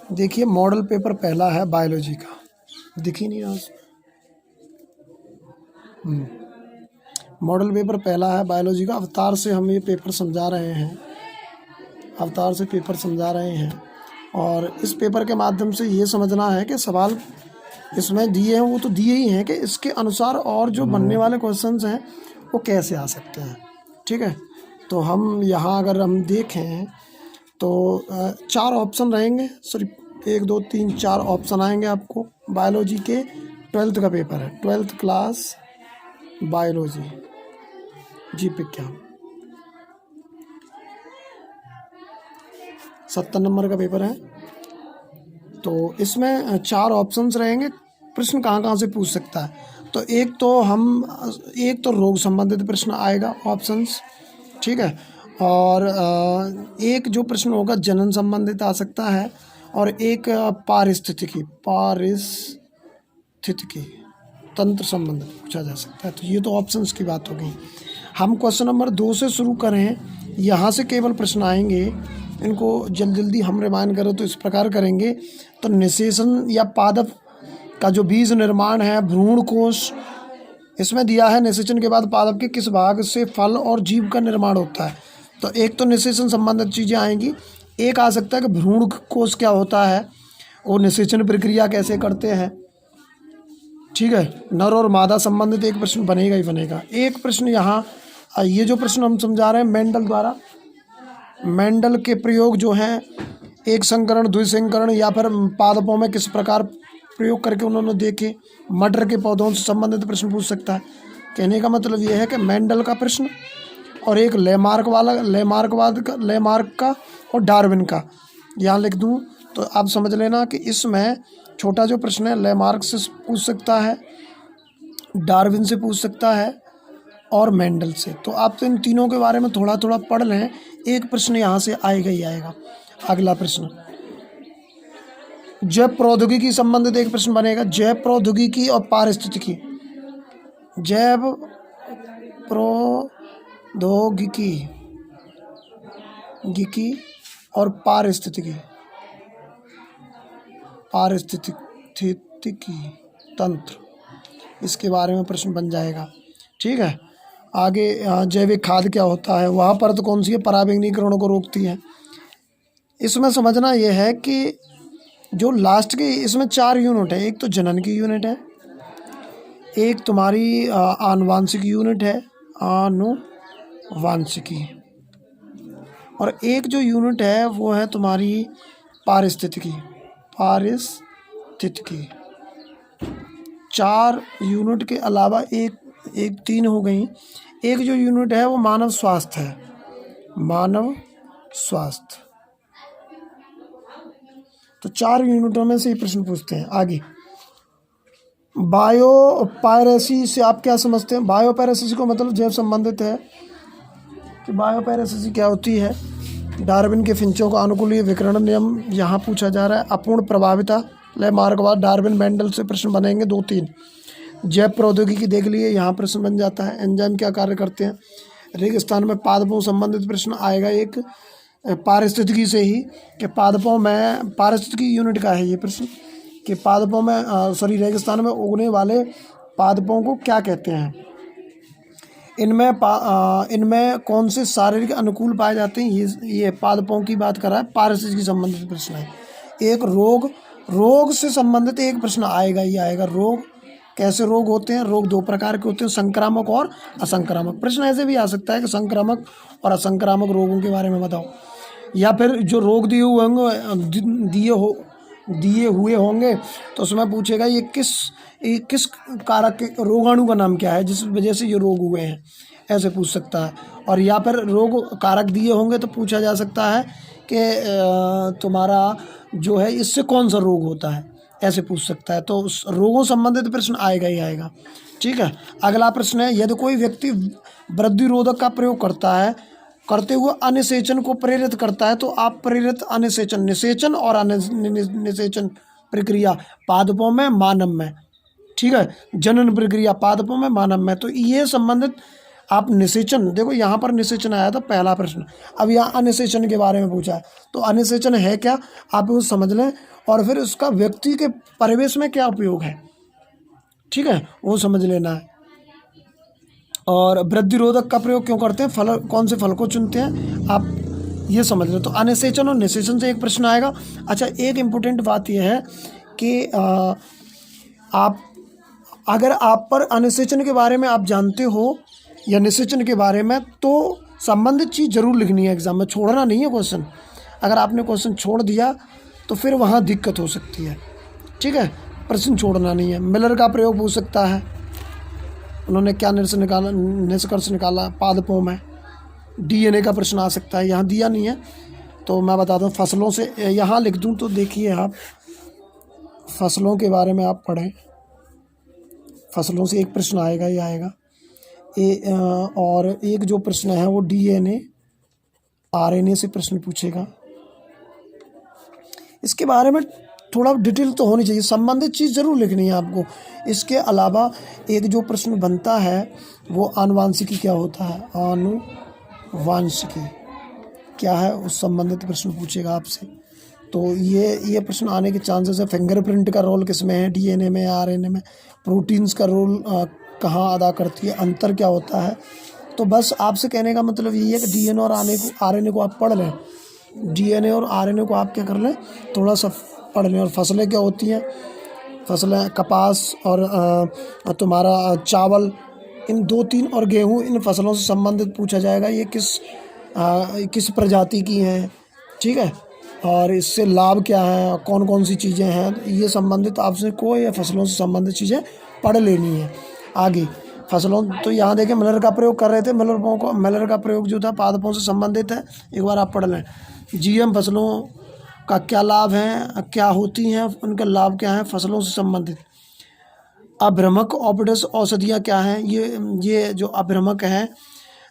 देखिए model paper पहला है बायोलॉजी का, दिख ही नहीं रहा उसमें। मॉडल पेपर पहला है बायोलॉजी का। अवतार से हम ये पेपर समझा रहे हैं, अवतार से पेपर समझा रहे हैं। और इस पेपर के माध्यम से ये समझना है कि सवाल इसमें दिए हैं वो तो दिए ही हैं कि इसके अनुसार और जो बनने वाले क्वेश्चंस हैं वो कैसे आ सकते हैं। ठीक है, तो हम यहाँ अगर हम देखें तो 4 ऑप्शन रहेंगे, सॉरी 1 2 3 4 ऑप्शन आएंगे आपको। बायोलॉजी के 12th का पेपर है, 12th क्लास बायोलॉजी जीव विज्ञान, 70 नंबर का पेपर है। तो इसमें 4 ऑप्शंस रहेंगे। प्रश्न कहाँ कहाँ से पूछ सकता है, तो एक तो रोग संबंधित प्रश्न आएगा ऑप्शंस, ठीक है। और एक जो प्रश्न होगा जनन संबंधित आ सकता है, और एक पारिस्थितिकी तंत्र संबंधित पूछा जा सकता है। तो ये तो ऑप्शंस की बात हो गई। हम क्वेश्चन नंबर 2 से शुरू करें, यहाँ से केवल प्रश्न आएंगे, इनको जल्दी हम रिमाइंड करें तो इस प्रकार करेंगे। तो निषेचन या पादप का जो बीज निर्माण है, भ्रूण कोश इसमें दिया है। निषेचन के बाद पादप के किस भाग से फल और जीव का निर्माण होता है, तो एक तो निषेचन संबंधित चीज़ें आएंगी। एक आ सकता है कि भ्रूण कोश क्या होता है, वो निषेचन प्रक्रिया कैसे करते हैं, ठीक है। नर और मादा संबंधित एक प्रश्न बनेगा ही बनेगा। एक प्रश्न यहाँ ये जो प्रश्न हम समझा रहे हैं मेंडल द्वारा, मेंडल के प्रयोग जो हैं एक संकरण द्विसंकरण या फिर पादपों में किस प्रकार प्रयोग करके उन्होंने देखे, मटर के पौधों से संबंधित प्रश्न पूछ सकता है। कहने का मतलब ये है कि मेंडल का प्रश्न और एक लेमार्क का और डार्विन का यहाँ लिख दूँ तो आप समझ लेना कि इसमें छोटा जो प्रश्न है लेमार्क से पूछ सकता है, डार्विन से पूछ सकता है और मेंडल से। तो आप तो इन तीनों के बारे में थोड़ा थोड़ा पढ़ लें, एक प्रश्न यहाँ से आएगा ही आएगा। अगला प्रश्न जैव प्रौद्योगिकी संबंधित एक प्रश्न बनेगा, जैव प्रौद्योगिकी और पारिस्थितिकी, जैव प्रौद्योगिकी और पारिस्थितिकी तंत्र, इसके बारे में प्रश्न बन जाएगा, ठीक है। आगे जैविक खाद क्या होता है, वहाँ पर तो कौन सी है, परागीकरण को रोकती है। इसमें समझना यह है कि जो लास्ट के इसमें 4 यूनिट है, एक तो जनन की यूनिट है, एक तुम्हारी आनुवांशिक यूनिट है, आनुवांशिकी, और एक जो यूनिट है वो है तुम्हारी पारिस्थितिकी। 4 यूनिट के अलावा एक 3 हो गई। एक जो यूनिट है वो मानव स्वास्थ्य है, मानव स्वास्थ्य। तो 4 यूनिटों में से ही प्रश्न पूछते हैं। आगे बायोपायरेसी से आप क्या समझते हैं? बायोपायरेसी को मतलब जैव संबंधित है कि बायोपायरेसी क्या होती है। डार्विन के फिंचों का अनुकूलीय विकर्ण नियम यहाँ पूछा जा रहा है। अपूर्ण प्रभाविता, लेमार्कवाद, डार्विन, मेंडल से प्रश्न बनेंगे 2-3। जैव प्रौद्योगिकी देख लिए, यहाँ प्रश्न बन जाता है। एंजाइम क्या कार्य करते हैं। रेगिस्तान में पादपों संबंधित प्रश्न आएगा एक पारिस्थितिकी से ही, कि पादपों में पारिस्थितिकी यूनिट का है ये प्रश्न, कि पादपों में रेगिस्तान में उगने वाले पादपों को क्या कहते हैं, इनमें कौन से शारीरिक अनुकूल पाए जाते हैं। ये पादपों की बात कर रहा है, पारिस्थितिकी संबंधित प्रश्न है। एक रोग से संबंधित एक प्रश्न आएगा ही आएगा। रोग कैसे रोग होते हैं, रोग 2 प्रकार के होते हैं, संक्रामक और असंक्रामक। प्रश्न ऐसे भी आ सकता है कि संक्रामक और असंक्रामक रोगों के बारे में बताओ, या फिर जो रोग दिए हुए होंगे तो उसमें पूछेगा ये किस कारक के रोगाणु का नाम क्या है जिस वजह से ये रोग हुए हैं, ऐसे पूछ सकता है। और या फिर रोग कारक दिए होंगे तो पूछा जा सकता है कि तुम्हारा जो है इससे कौन सा रोग होता है, ऐसे पूछ सकता है। तो उस रोगों संबंधित प्रश्न आएगा ही आएगा, ठीक है। अगला प्रश्न है, यदि कोई व्यक्ति वृद्धि रोधक का प्रयोग करते हुए अनिषेचन को प्रेरित करता है तो आप प्रेरित अनिषेचन, निषेचन और अनिषेचन प्रक्रिया पादपों में, मानव में, ठीक है। जनन प्रक्रिया पादपों में, मानव में, तो ये संबंधित आप निषेचन, देखो यहाँ पर निषेचन आया था पहला प्रश्न, अब यहाँ अनिषेचन के बारे में पूछा है। तो अनिषेचन है क्या, आप वो समझ लें, और फिर उसका व्यक्ति के परिवेश में क्या उपयोग है, ठीक है, वो समझ लेना है। और वृद्धिरोधक का प्रयोग क्यों करते हैं, फल, कौन से फल को चुनते हैं, आप ये समझ लो। तो अनिषेचन और निषेचन से एक प्रश्न आएगा। अच्छा, एक इम्पोर्टेंट बात यह है कि आप, अगर आप पर अनिषेचन के बारे में आप जानते हो या निषेचन के बारे में, तो संबंधित चीज़ जरूर लिखनी है एग्जाम में, छोड़ना नहीं है क्वेश्चन। अगर आपने क्वेश्चन छोड़ दिया तो फिर वहाँ दिक्कत हो सकती है, ठीक है, प्रश्न छोड़ना नहीं है। मिलर का प्रयोग पूछ सकता है, उन्होंने क्या निष्कर्ष निकाला पादपों में। डीएनए का प्रश्न आ सकता है, यहाँ दिया नहीं है तो मैं बताता हूँ। फसलों से यहाँ लिख दूँ तो देखिए आप, फसलों के बारे में आप पढ़ें, फसलों से एक प्रश्न आएगा ही आएगा। और एक जो प्रश्न है वो डीएनए आरएनए से प्रश्न पूछेगा। इसके बारे में थोड़ा डिटेल तो होनी चाहिए, संबंधित चीज़ जरूर लिखनी है आपको। इसके अलावा एक जो प्रश्न बनता है वो आनुवांशिकी क्या होता है, आनुवांशिकी क्या है, उस संबंधित प्रश्न पूछेगा आपसे। तो ये प्रश्न आने के चांसेस है। फिंगरप्रिंट का रोल किस में है, डीएनए में, आरएनए में। प्रोटीन्स का रोल कहाँ अदा करती है, अंतर क्या होता है। तो बस आपसे कहने का मतलब यही है कि डीएनए और आरएनए को आप पढ़ लें, डीएनए और आरएनए को आप क्या कर लें, थोड़ा सा पढ़ लें। और फसलें क्या होती हैं, फसलें कपास और तुम्हारा चावल, इन 2-3 और गेहूँ, इन फसलों से संबंधित पूछा जाएगा। ये किस प्रजाति की हैं, ठीक है, और इससे लाभ क्या है, कौन कौन सी चीज़ें हैं, ये संबंधित आपसे कोई या फसलों से संबंधित चीज़ें पढ़ लेनी है। आगे फसलों, तो यहाँ देखिए मिलर का प्रयोग कर रहे थे, मिलर का प्रयोग जो था पादपों से संबंधित है, एक बार आप पढ़ लें। जीएम फसलों का क्या लाभ है, क्या होती हैं, उनका लाभ क्या है फसलों से संबंधित। अभ्रमक ऑपिडस औषधियाँ क्या हैं, ये जो अभ्रमक हैं,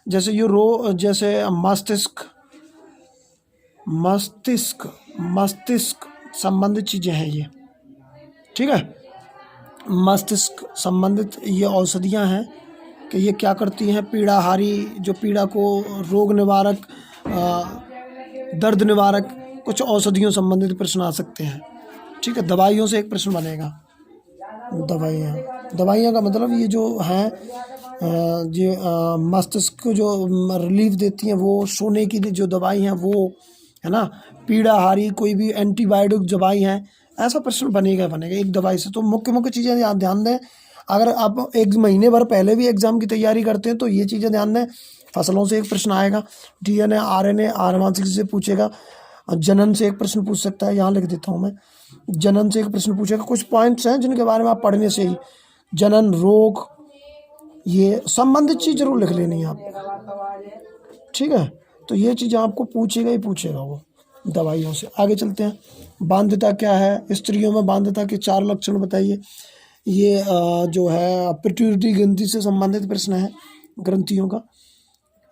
जैसे जैसे मस्तिष्क संबंधित चीज़ें हैं ये, ठीक है, मस्तिष्क संबंधित ये औषधियाँ हैं कि ये क्या करती हैं, पीड़ाहारी, जो पीड़ा को, रोग निवारक, दर्द निवारक, कुछ औषधियों संबंधित प्रश्न आ सकते हैं, ठीक है। दवाइयों से एक प्रश्न बनेगा, दवाइयाँ का मतलब ये जो हैं, मस्तिष्क को जो रिलीफ देती हैं, वो सोने की जो दवाई हैं वो, है ना, पीड़ाहारी कोई भी एंटीबायोटिक दवाई हैं, ऐसा प्रश्न बनेगा एक दवाई से। तो मुख्य चीज़ें ध्यान दें। अगर आप 1 महीने भर पहले भी एग्ज़ाम की तैयारी करते हैं तो ये चीज़ें ध्यान दें। फसलों से एक प्रश्न आएगा, डीएनए आरएनए आनुवांशिकी से पूछेगा, जनन से एक प्रश्न पूछ सकता है, यहाँ लिख देता हूँ मैं, जनन से एक प्रश्न पूछेगा। कुछ पॉइंट्स हैं जिनके बारे में आप पढ़ने से ही, जनन, रोग, ये संबंधित चीज़ जरूर लिख लेनी है आप, ठीक है। तो ये चीज़ें आपको पूछेगा वो दवाइयों से। आगे चलते हैं। बाध्यता क्या है, स्त्रियों में बाध्यता के 4 लक्षण बताइए। ये जो है पिट्यूटरी ग्रंथि से संबंधित प्रश्न है, ग्रंथियों का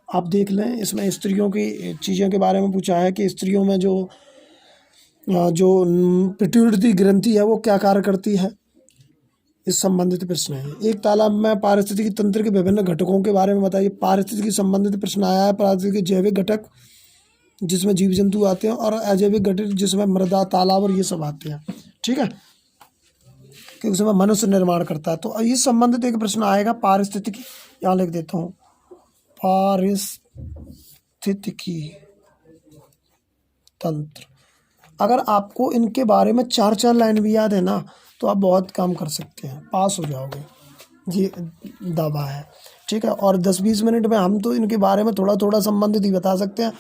आप देख लें। इसमें स्त्रियों की चीज़ों के बारे में पूछा है कि स्त्रियों में जो पिट्यूटरी ग्रंथि है वो क्या कार्य करती है, इस संबंधित प्रश्न है। एक तालाब में पारिस्थितिकी तंत्र के विभिन्न घटकों के बारे में बताइए। पारिस्थितिकी संबंधित प्रश्न आया है। पारिस्थितिकी जैविक घटक जिसमें जीव जंतु आते हैं, और अजैविक घटक जिसमें मृदा, तालाब और ये सब आते हैं, ठीक है, कि उसमें मनुष्य निर्माण करता है। तो इस संबंधित एक प्रश्न आएगा, पारिस्थितिकी, यहाँ लिख देता हूँ, पारिस्थितिकी तंत्र। अगर आपको इनके बारे में 4 लाइन भी याद है ना, तो आप बहुत काम कर सकते हैं, पास हो जाओगे, ये दावा है, ठीक है। और 10-20 मिनट में हम तो इनके बारे में थोड़ा संबंधित ही बता सकते हैं,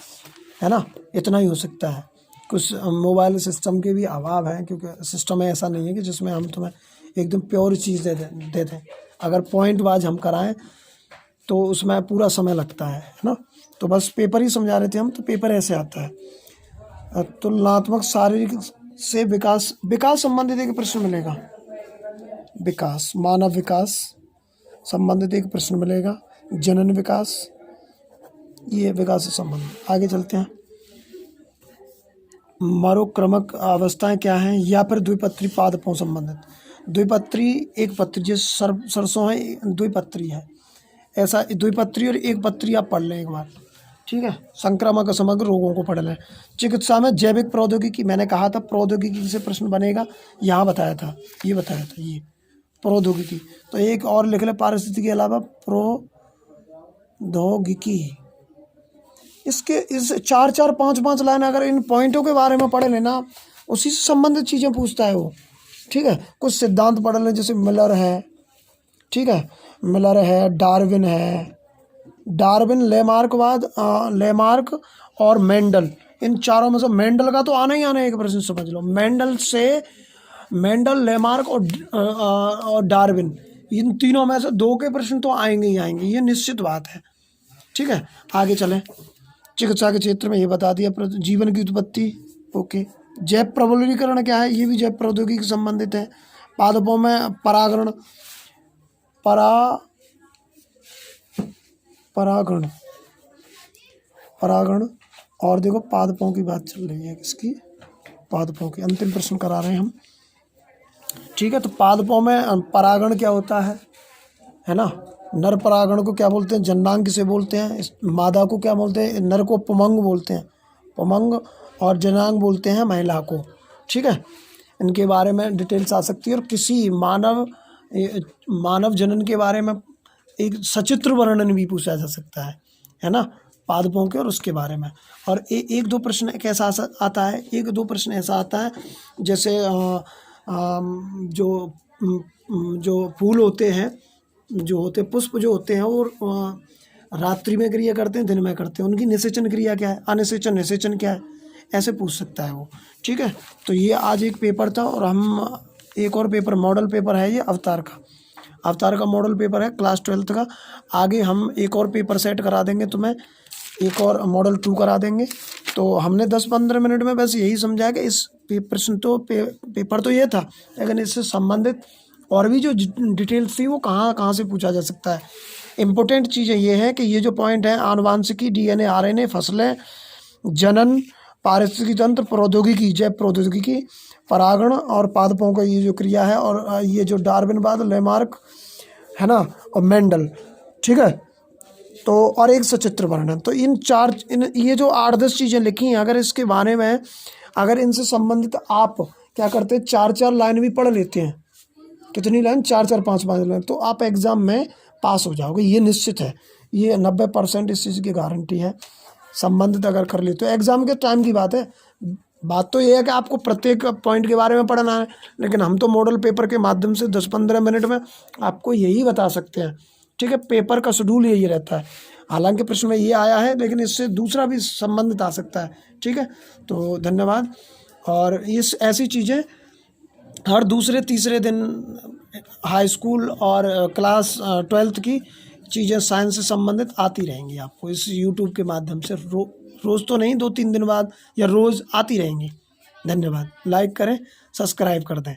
है ना, इतना ही हो सकता है। कुछ मोबाइल सिस्टम के भी अभाव हैं, क्योंकि सिस्टम ऐसा नहीं है कि जिसमें हम तुम्हें एकदम प्योर चीज़ दे दें। अगर पॉइंट वाइज हम कराएं तो उसमें पूरा समय लगता है ना। तो बस पेपर ही समझा रहे थे हम, तो पेपर ऐसे आता है। तुलनात्मक शारीरिक से विकास संबंधित एक प्रश्न मिलेगा, विकास, मानव विकास संबंधित एक प्रश्न मिलेगा, जनन विकास, ये विकास से संबंधित। आगे चलते हैं। मरोक्रमक अवस्थाएं क्या हैं, या फिर द्विपत्री पादपों संबंधित। द्विपत्री, एक पत्री, जैसे सरसों है द्विपत्री है, ऐसा द्विपत्री और एक पत्री आप पढ़ लें एक बार, ठीक है। संक्रामक समग्र रोगों को पढ़ लें। चिकित्सा में जैविक प्रौद्योगिकी, मैंने कहा था प्रौद्योगिकी से प्रश्न बनेगा, यहाँ बताया था, ये बताया था, ये प्रौद्योगिकी। तो एक और लिख ले पारिस्थितिकी के अलावा प्रौद्योगिकी। इसके इस 4-4 5-5 लाइन अगर इन पॉइंटों के बारे में पढ़ लेना, उसी से संबंधित चीज़ें पूछता है वो, ठीक है। कुछ सिद्धांत पढ़ लें, जैसे मिलर है, ठीक है, मिलर है, डार्विन है, डार्विन, लेमार्क और मेंडल, इन चारों में से मेंडल का तो आना ही आना है, एक प्रश्न समझ लो। मेंडल, लेमार्क और डार्विन, इन तीनों में से 2 के प्रश्न तो आएंगे ही आएंगे, ये निश्चित बात है, ठीक है। आगे चलें। चिकित्सा के क्षेत्र में ये बता दिया, जीवन की उत्पत्ति, ओके। जैव प्रबलीकरण क्या है, ये भी जैव प्रौद्योगिकी से संबंधित है। पादपों में परागण और देखो पादपों की बात चल रही है, किसकी, पादपों की, अंतिम प्रश्न करा रहे हैं हम, ठीक है। तो पादपों में परागण क्या होता है ना। नर परागण को क्या बोलते हैं, जननांग से बोलते हैं। मादा को क्या बोलते हैं, नर को पुमंग बोलते हैं, पुमंग, और जनांग बोलते हैं महिला को, ठीक है। इनके बारे में डिटेल्स आ सकती है। और किसी मानव जनन के बारे में एक सचित्र वर्णन भी पूछा जा सकता है ना, पादपों के और उसके बारे में। और एक दो प्रश्न कैसा आता है, एक दो प्रश्न ऐसा आता है, जैसे जो फूल होते हैं, जो होते पुष्प जो होते हैं, वो रात्रि में क्रिया करते हैं, दिन में करते हैं, उनकी निषेचन क्रिया क्या है, अनिषेचन, निषेचन क्या है, ऐसे पूछ सकता है वो, ठीक है। तो ये आज एक पेपर था, और हम एक और पेपर, मॉडल पेपर है ये अवतार का मॉडल पेपर है क्लास 12th का। आगे हम एक और पेपर सेट करा देंगे तुम्हें, एक और मॉडल 2 करा देंगे। तो हमने 10-15 मिनट में बस यही समझा कि इस प्रश्न तो पेपर तो ये था, लेकिन इससे संबंधित और भी जो डिटेल्स थी वो कहाँ से पूछा जा सकता है। इम्पोर्टेंट चीज़ें ये हैं कि ये जो पॉइंट है, आनुवांशिकी, DNA, RNA, फसलें, जनन, पारिस्थितिकी तंत्र, प्रौद्योगिकी, जैव प्रौद्योगिकी, परागण और पादपों का ये जो क्रिया है, और ये जो डार्विनवाद, लेमार्क है ना, और मेंडल, ठीक है। तो और एक सचित्र वर्णन। तो ये जो 8-10 चीज़ें लिखी हैं, अगर इसके बारे में, अगर इनसे संबंधित आप क्या करते हैं, 4-4 लाइन भी पढ़ लेते हैं, कितनी लाइन, 4-4 5-5 लाइन, तो आप एग्ज़ाम में पास हो जाओगे, ये निश्चित है। ये 90% इस चीज़ की गारंटी है, संबंधित अगर कर लेते हो। एग्ज़ाम के टाइम की बात है, बात तो ये है कि आपको प्रत्येक पॉइंट के बारे में पढ़ना है, लेकिन हम तो मॉडल पेपर के माध्यम से 10-15 मिनट में आपको यही बता सकते हैं, ठीक है। पेपर का शेड्यूल यही रहता है, हालांकि प्रश्न में ये आया है, लेकिन इससे दूसरा भी संबंधित आ सकता है, ठीक है। तो धन्यवाद। और ऐसी चीज़ें हर दूसरे तीसरे दिन हाई स्कूल और क्लास 12th की चीज़ें साइंस से संबंधित आती रहेंगी आपको इस यूट्यूब के माध्यम से। रोज़ तो नहीं, 2-3 दिन बाद या रोज़ आती रहेंगी। धन्यवाद। लाइक करें, सब्सक्राइब कर दें।